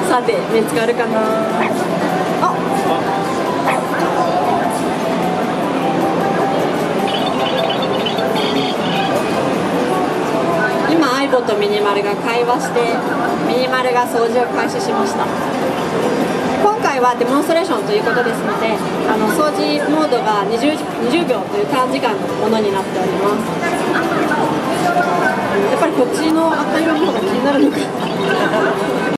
さて見つかるかな。あ、今 iPod とミニマルが会話してミニマルが掃除を開始しました。今回はデモンストレーションということですので、掃除モードが 20秒という短時間のものになっております。やっぱりこっちの赤色の方が気になるのか